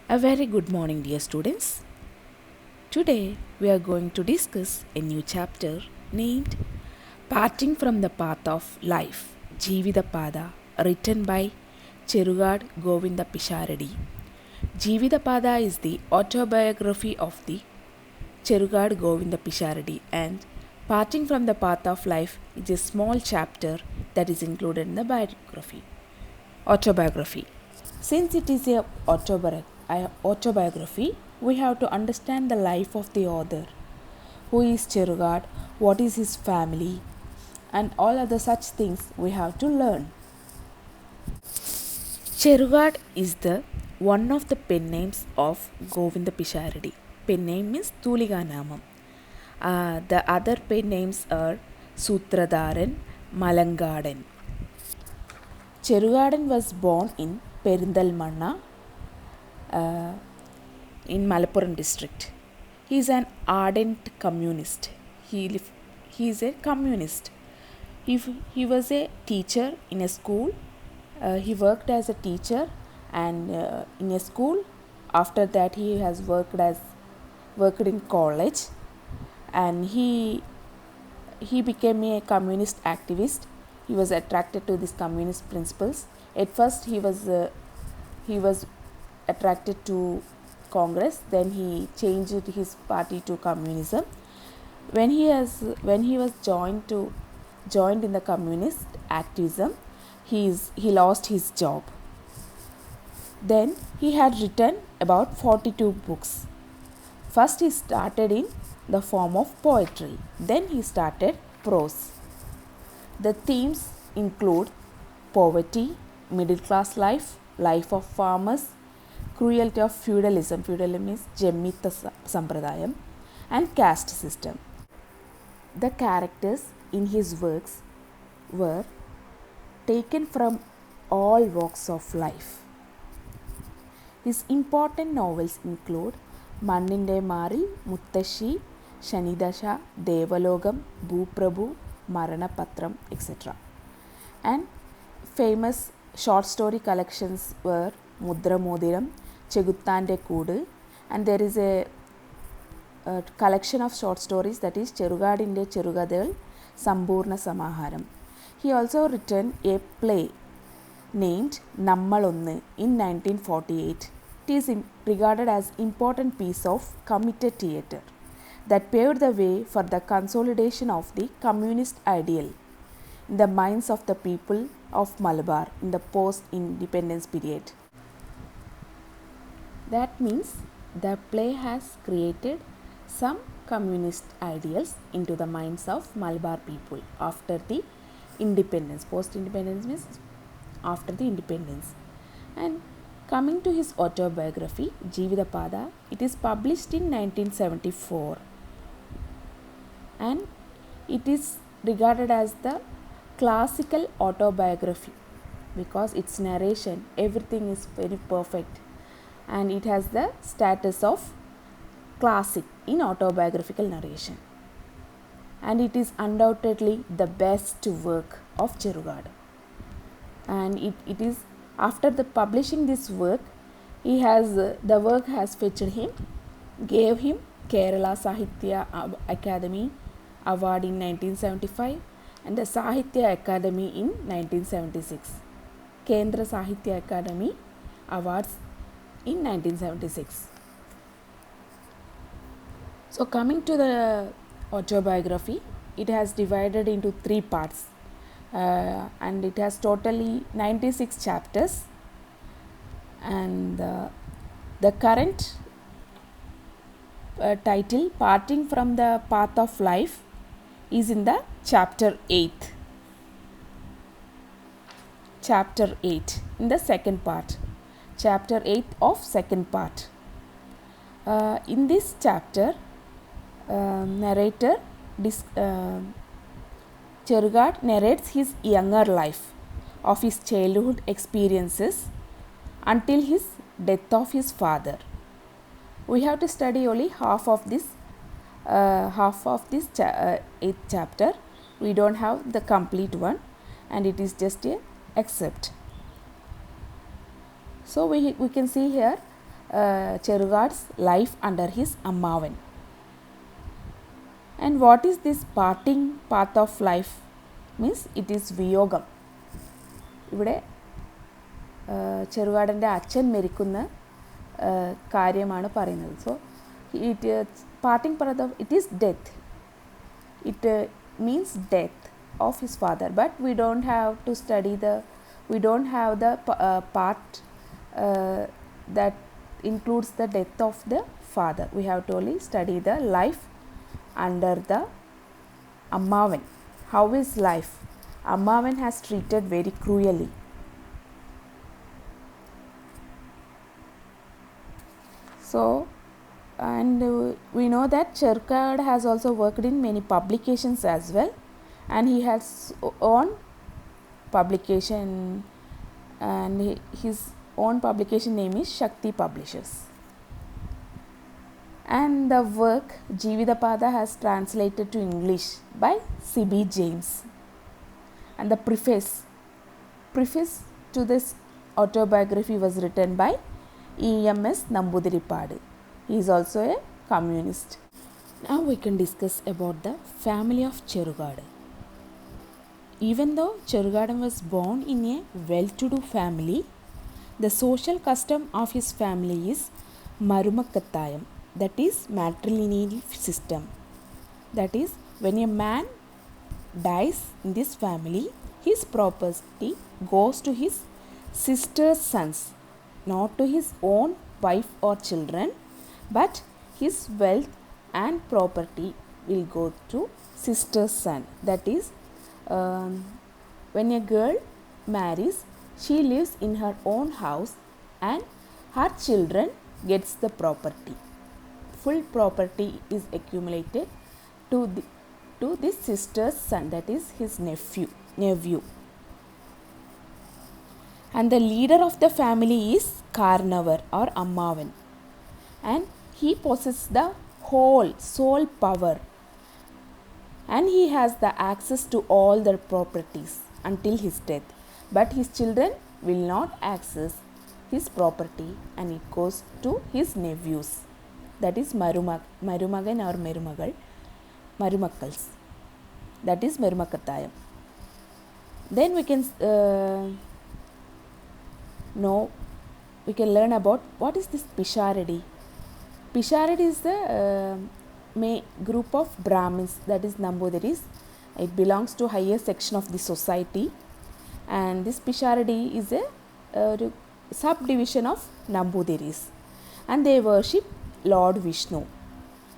A very good morning, dear students. Today we are going to discuss a new chapter named Parting from the Path of Life, Jeevithapada, written by Cherugad Govinda Pisharadi. Jeevithapada is the autobiography of the Cherugad Govinda Pisharadi, and Parting from the Path of Life is a small chapter that is included in the autobiography. Since it is a autobiography, we have to understand the life of the author. Who is Cherugad? What is his family? And all other such things we have to learn. Cherugad is the one of the pen names of Govinda Pisharadi. Pen name means Tuliganamam. The other pen names are Sutradharan, Malangadan. Cherugadan was born in Perindalmanna in Malappuram district. He is an ardent communist. He is a communist. He was a teacher in a school. He worked as a teacher and in a school. After that, he has worked in college, and he became a communist activist. He was attracted to these communist principles. At first, he was attracted to Congress. Then he changed his party to communism. When he was joined in the communist activism, he lost his job. Then he had written about 42 books. First, he started in the form of poetry. Then he started prose. The themes include poverty, middle class life, life of farmers, cruelty of feudalism, feudalism is Jemmita Sampradayam, and caste system. The characters in his works were taken from all walks of life. His important novels include Manninte Maril, Muttashi, Shanidasha, Devalogam, Bhuprabhu, Maranapatram, etc. And famous short story collections were Mudra Modiram, Cheguttante Koodu, and there is a collection of short stories, that is Cherugadinte Cherugadal Samburnha Samaharam. He also written a play named Nammalonnu in 1948. It is regarded as important piece of committed theatre that paved the way for the consolidation of the communist ideal in the minds of the people of Malabar in the post-independence period. That means the play has created some communist ideals into the minds of Malabar people after the independence. Post-independence means after the independence. And coming to his autobiography, Jeevithapada, it is published in 1974. And it is regarded as the classical autobiography because its narration, everything is very perfect, and it has the status of classic in autobiographical narration, and it is undoubtedly the best work of Cherugad. And it is after the publishing this work, the work has featured him, gave him Kerala Sahitya Academy Award in 1975 and the Sahitya Academy in 1976. Kendra Sahitya Academy Awards in 1976. So coming to the autobiography, it has divided into 3 parts and it has totally 96 chapters, and the current title, Parting from the Path of Life, is in the chapter 8. Chapter 8 in the second part. Chapter 8 of second part. In this chapter, Cherugad narrates his younger life of his childhood experiences until his death of his father. We have to study only half of this 8th chapter. We don't have the complete one, and it is just a excerpt. So we can see here Cherugard's life under his Ammavan. And what is this parting path of life? Means it is Viyogam. ഇവിടെ ചെറുകാടൻ്റെ അച്ഛൻ മരിക്കുന്ന കാര്യമാണ് പറയുന്നത്. So it parting path of it is death. It means death of his father, but we don't have to study we don't have the part that includes the death of the father. We have to only study the life under the Ammavan. How is life? Ammavan has treated very cruelly. So, and we know that Cherugard has also worked in many publications as well, and he has own publication, and his own publication name is Shakti Publishers. And the work Jeevithapada has translated to English by C.B. James. And the preface to this autobiography was written by E.M.S. Namboodiripadu. He is also a communist. Now we can discuss about the family of Cherugard. Even though Cherugad was born in a well-to-do family, the social custom of his family is Marumakkathayam, that is matrilineal system. That is, when a man dies in this family, his property goes to his sister's sons, not to his own wife or children, but his wealth and property will go to sister's son. That is, when a girl marries, she lives in her own house and her children gets the property. Full property is accumulated to this sister's son, that is his nephew. And the leader of the family is Karnavar or Ammavan, and he possesses the whole sole power, and he has the access to all the properties until his death, but his children will not access his property, and it goes to his nephews, that is Marumagan or Marumakkals, that is Marumakkathayam. Then we can learn about what is this Pisharadi. Pisharadi is the group of Brahmins, that is Namboodiris. It belongs to higher section of the society, and this Pisharadi is a subdivision of Namboodiris, and they worship Lord Vishnu.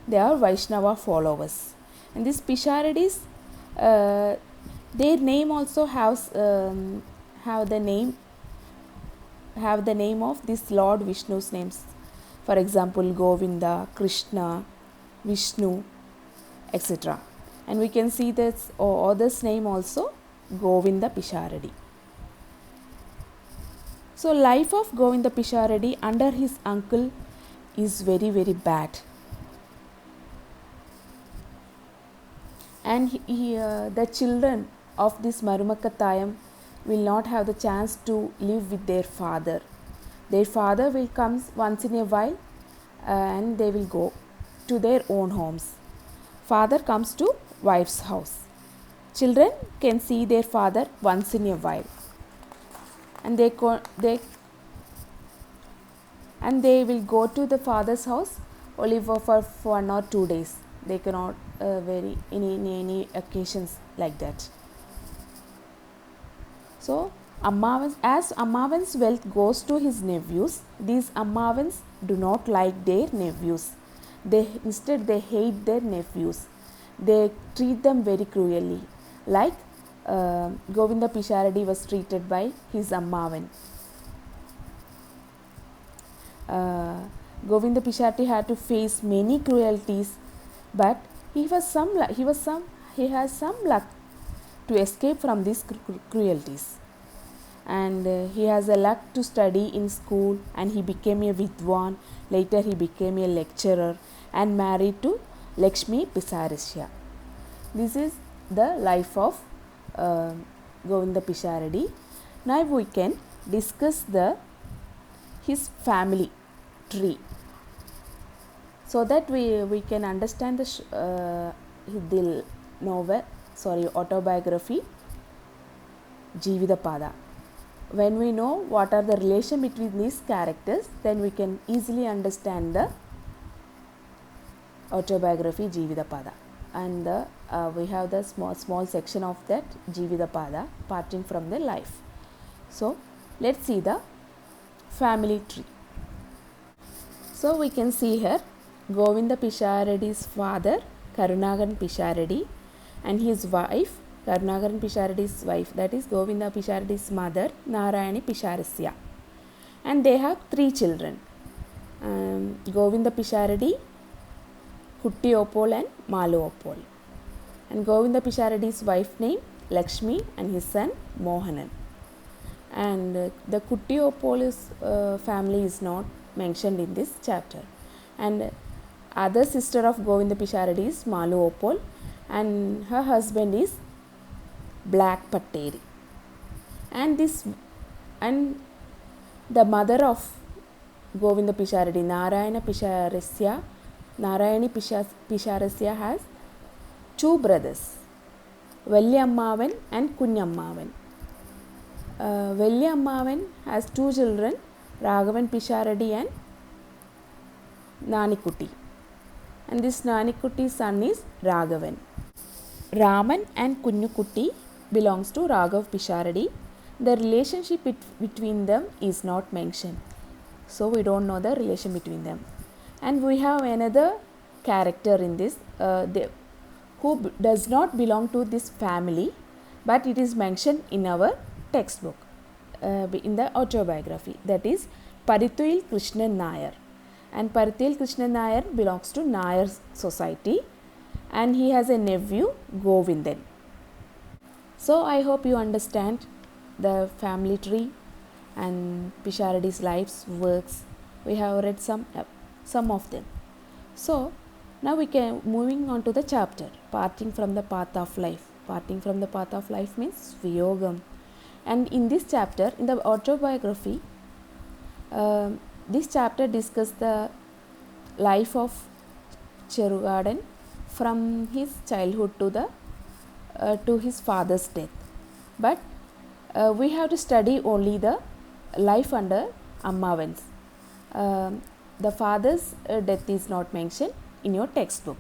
They are Vaishnava followers, and these Pisharadis, their name also have the name of this Lord Vishnu's names. For example, Govinda, Krishna, Vishnu, etc. And we can see this other's name also, Govinda Pisharadi. So life of Govinda Pisharadi under his uncle is very, very bad. And the children of this Marumakkathayam will not have the chance to live with their father. Their father will come once in a while, and they will go to their own homes. Father comes to wife's house. Children can see their father once in a while, and they will go to the father's house only for 1 or 2 days. They cannot vary in any occasions like that. So as Ammavan's wealth goes to his nephews, these Ammavans do not like their nephews. Instead they hate their nephews. They treat them very cruelly, like Govinda Pisharadi was treated by his Ammavan. Govinda Pisharadi had to face many cruelties, but he has some luck to escape from these cruelties, and he has a luck to study in school, and he became a Vidwan. Later he became a lecturer and married to Lakshmi Pisarishya. This is the life of Govinda Pisharadi. Now we can discuss his family. tree, so that we can understand the novel, autobiography Jeevithapada. When we know what are the relation between these characters, then we can easily understand the autobiography Jeevithapada. And we have the small section of that Jeevithapada parting from the life. So let's see the family tree. So we can see here Govinda Pisharadi's father Karunakaran Pisharadi and his wife Karunakaran Pisharadi's wife, that is Govinda Pisharadi's mother Narayani Pisharasya, and they have 3 children, Govinda Pisharadi, Kutti Oppol and Malu Oppol, and Govinda Pisharadi's wife name Lakshmi and his son Mohanan. And the Kutti Oppol's family is not mentioned in this chapter, and other sister of Govinda Pisharadi is Malu Oppol, and her husband is Black Patteri, and the mother of Govinda Pisharadi, Narayani Pisharasya has 2 brothers, Velli Ammavan and Kunyammavan. Velli Ammavan has 2 children, Raghavan Pisharadi and Nanikutty, and this Nanikutty's son is Raghavan. Raman and Kunyukutty belongs to Raghav Pisharadi. The relationship between them is not mentioned, so we don't know the relation between them. And we have another character in this who does not belong to this family, but it is mentioned in our textbook in the autobiography, that is Parithuil Krishnan Nair. And Parithuil Krishnan Nair belongs to Nair society, and he has a nephew Govindan. So I hope you understand the family tree and Pisharadi's lives, works. We have read some of them. So now we can moving on to the chapter, parting from the path of life. Parting from the path of life means Viyogam. And in this chapter, in the autobiography, this chapter discusses the life of Cherugadan from his childhood to his father's death. But we have to study only the life under Ammavans. The father's death is not mentioned in your textbook,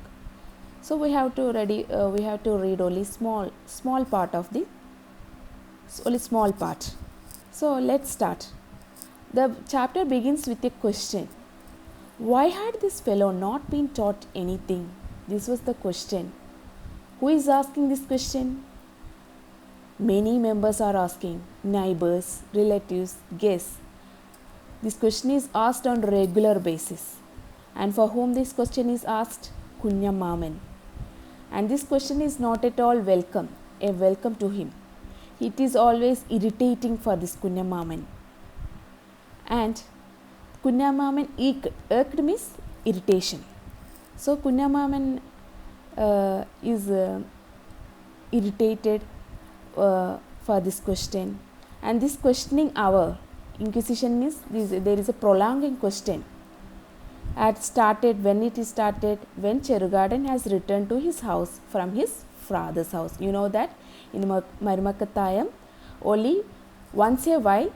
so we have to read only small part of the small part. So let's start. The chapter begins with a question. Why had this fellow not been taught anything? This was the question. Who is asking this question? Many members are asking, neighbors, relatives, guests. This question is asked on regular basis. And for whom this question is asked? Kunyammavan. And this question is not at all a welcome to him. It is always irritating for this Kunyammavan. And Kunyammavan irked means irritation. So Kunyammavan is irritated for this question, and this questioning hour, inquisition means there is a prolonging question. When it started when Cherugadan has returned to his house from his father's house. You know that in Marumakkathayam only once a while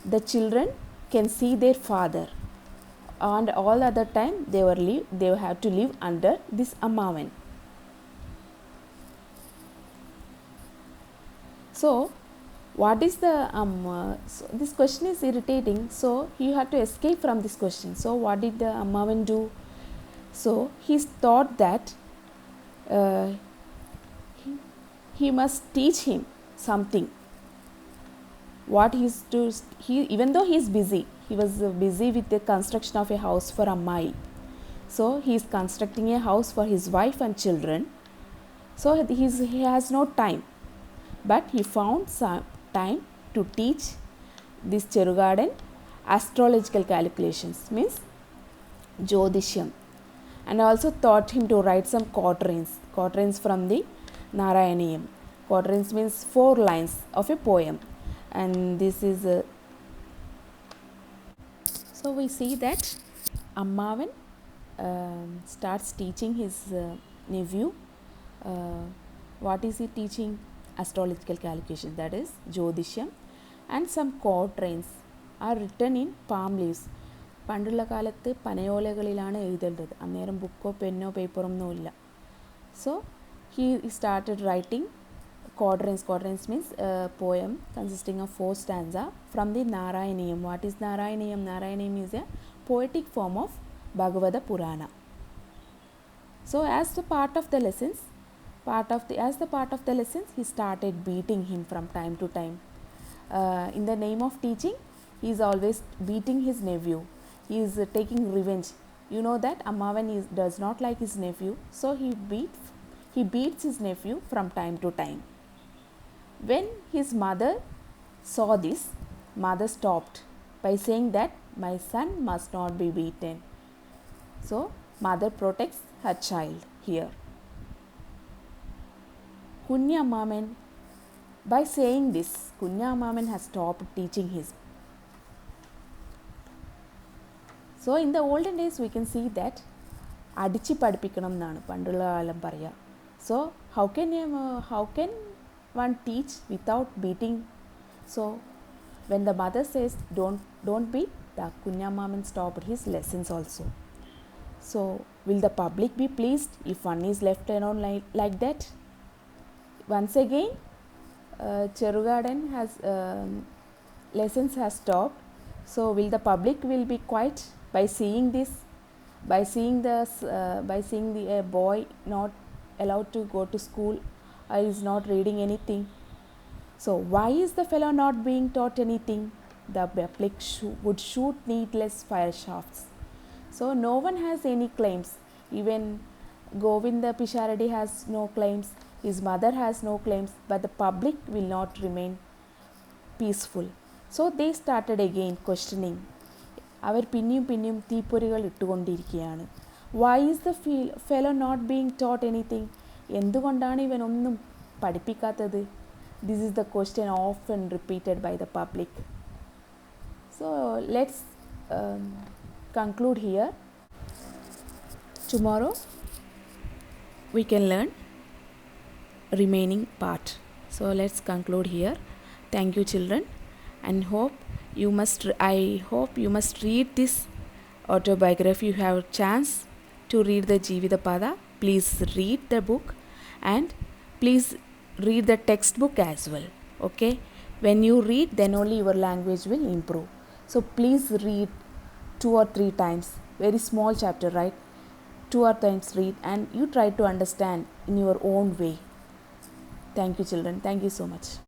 the children can see their father, and all other time they have to live under this Ammavan. So what is the so this question is irritating, so you have to escape from this question. So what did the Ammavan do? So he thought that he must teach him something. What even though he is busy, he was busy with the construction of a house for Ammayi. So he is constructing a house for his wife and children. So he has no time, but he found some time to teach this Cherugadan astrological calculations, means Jyotishyam, and also taught him to write some quatrains from the Narayaniyam. Quatrains means 4 lines of a poem, and this is so we see that Ammavan starts teaching his nephew. What is he teaching? Astrological calculation, that is Jyotisham, and some quatrains are written in palm leaves. പണ്ടുള്ള കാലത്ത് പനയോലകളിലാണ് എഴുതേണ്ടത്. അന്നേരം ബുക്കോ പെന്നോ പേപ്പറൊന്നും ഇല്ല. So he started writing quatrains. Quatrains means a poem consisting of 4 stanza from the Narayaniyam. What is Narayaniyam? Narayaniyam is a poetic form of Bhagavata Purana. So as the part of the lessons, he started beating him from time to time. In the name of teaching, he is always beating his nephew. He is taking revenge. You know that Ammavan does not like his nephew, so he beats his nephew from time to time. When his mother saw this, mother stopped by saying that my son must not be beaten. So mother protects her child here. Kunya Ammavan, by saying this, Kunya Ammavan has stopped teaching his. So in the olden days we can see that അടിച്ച് പഠിപ്പിക്കണം എന്നാണ് പണ്ടുള്ള കാലം പറയുക. So how can one teach without beating? So when the mother says don't beat, the Kunya Ammavan stopped his lessons also. So will the public be pleased if one is left alone like that? Once again Cherugadan has lessons has stopped. So will the public will be quiet by seeing this, by seeing the boy not allowed to go to school or is not reading anything? So why is the fellow not being taught anything? The public would shoot needless fire shafts. So no one has any claims. Even Govinda Pisharadi has no claims, his mother has no claims, but the public will not remain peaceful. So they started again questioning. അവർ പിന്നെയും തീപ്പൊരികൾ ഇട്ടുകൊണ്ടിരിക്കുകയാണ്. Why is the fellow not being taught anything? എന്തുകൊണ്ടാണ് ഇവനൊന്നും പഠിപ്പിക്കാത്തത്? This is the question often repeated by the public. So let's conclude here. Tomorrow we can learn remaining part. So let's conclude here. Thank you children, and I hope you must read this autobiography. You have a chance to read the Jeevithapada. Please read the book and please read the textbook as well. Okay, when you read, then only your language will improve. So please read 2 or 3 times. Very small chapter, right? 2 or 3 times read and you try to understand in your own way. Thank you children. Thank you so much.